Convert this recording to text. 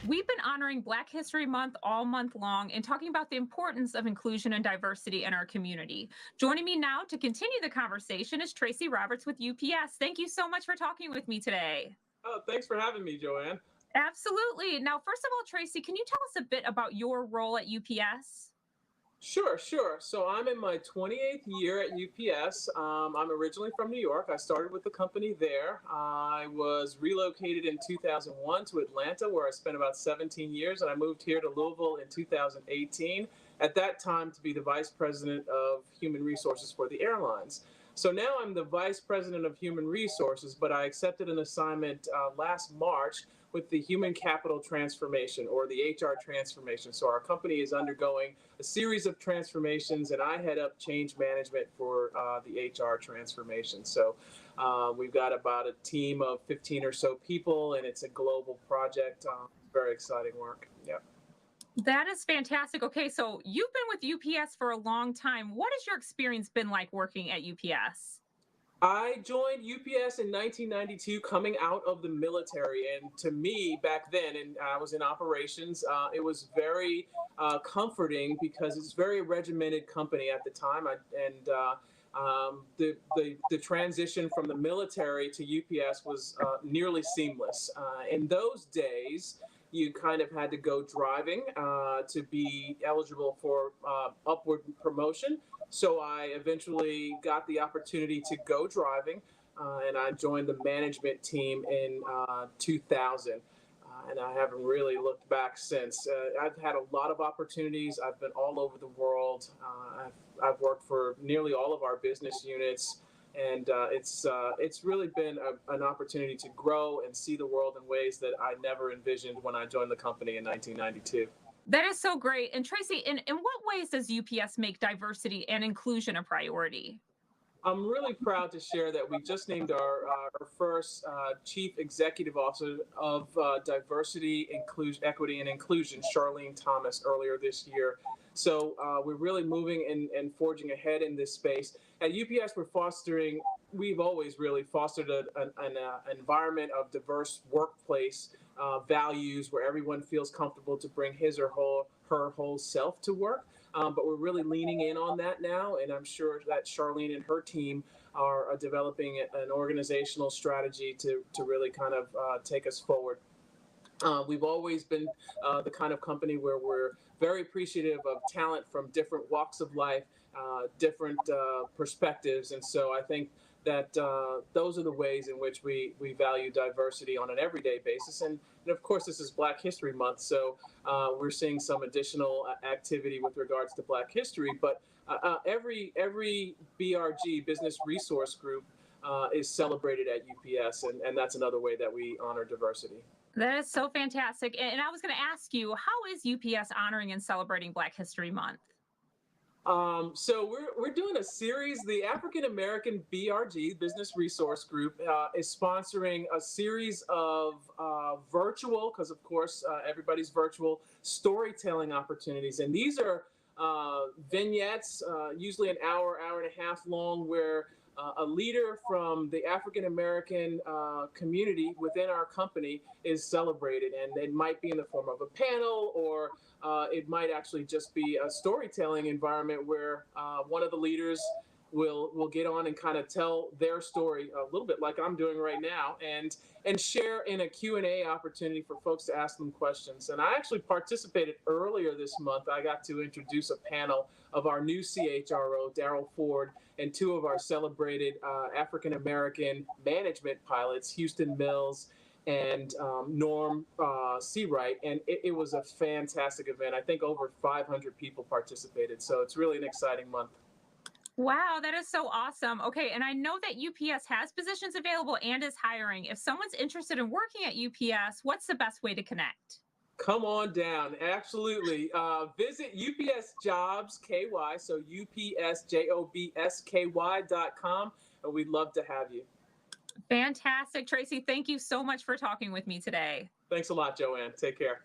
We've been honoring Black History Month all month long and talking about the importance of inclusion and diversity in our community. Joining me now to continue the conversation is Tracy Roberts with UPS. Thank you so much for talking with me today. Oh, thanks for having me, Joanne. Absolutely. Now, first of all, Tracy, can you tell us a bit about your role at UPS? Sure. So I'm in my 28th year at UPS. I'm originally from New York. I started with the company there. I was relocated in 2001 to Atlanta, where I spent about 17 years, and I moved here to Louisville in 2018. At that time, to be the vice president of human resources for the airlines. So now I'm the vice president of human resources, but I accepted an assignment last March with the human capital transformation or the HR transformation. So our company is undergoing a series of transformations, and I head up change management for the HR transformation. So we've got about a team of 15 or so people, and it's a global project. Very exciting work. Yeah. That is fantastic. Okay, so you've been with UPS for a long time. What has your experience been like working at UPS? I joined UPS in 1992 coming out of the military. And to me, back then, and I was in operations, it was very comforting because it's a very regimented company at the time. The transition from the military to UPS was nearly seamless. In those days, you kind of had to go driving to be eligible for upward promotion. So I eventually got the opportunity to go driving, and I joined the management team in 2000. And I haven't really looked back since. I've had a lot of opportunities. I've been all over the world. I've worked for nearly all of our business units, and it's really been an opportunity to grow and see the world in ways that I never envisioned when I joined the company in 1992. That is so great. And Tracy, in what ways does UPS make diversity and inclusion a priority? I'm really proud to share that we just named our first Chief Executive Officer of Diversity, Inclusion, Equity, and Inclusion, Charlene Thomas, earlier this year. So we're really moving and forging ahead in this space. At UPS, we've always really fostered an environment of diverse workplace values where everyone feels comfortable to bring his or her whole self to work. But we're really leaning in on that now, and I'm sure that Charlene and her team are developing an organizational strategy to really kind of take us forward. We've always been the kind of company where we're very appreciative of talent from different walks of life, different perspectives, and so I think that those are the ways in which we value diversity on an everyday basis. And of course, this is Black History Month, so we're seeing some additional activity with regards to Black history. But every BRG, Business Resource Group, is celebrated at UPS, and that's another way that we honor diversity. That is so fantastic. And I was going to ask you, how is UPS honoring and celebrating Black History Month? So we're doing a series. The African American BRG, Business Resource Group, is sponsoring a series of virtual, because of course everybody's virtual, storytelling opportunities. And these are vignettes, usually an hour and a half long, where a leader from the African American community within our company is celebrated. And it might be in the form of a panel, or it might actually just be a storytelling environment where one of the leaders will get on and kind of tell their story a little bit like I'm doing right now, and share in a Q&A opportunity for folks to ask them questions. And I actually participated earlier this month. I got to introduce a panel of our new CHRO, Daryl Ford, and two of our celebrated African American management pilots, Houston Mills and Norm Seawright, and it was a fantastic event. I think over 500 people participated, so it's really an exciting month. Wow, that is so awesome. Okay, and I know that UPS has positions available and is hiring. If someone's interested in working at UPS, what's the best way to connect? Come on down, absolutely. Visit UPS Jobs KY, so UPSJobsky.com, and we'd love to have you. Fantastic. Tracy, thank you so much for talking with me today. Thanks a lot, Joanne. Take care.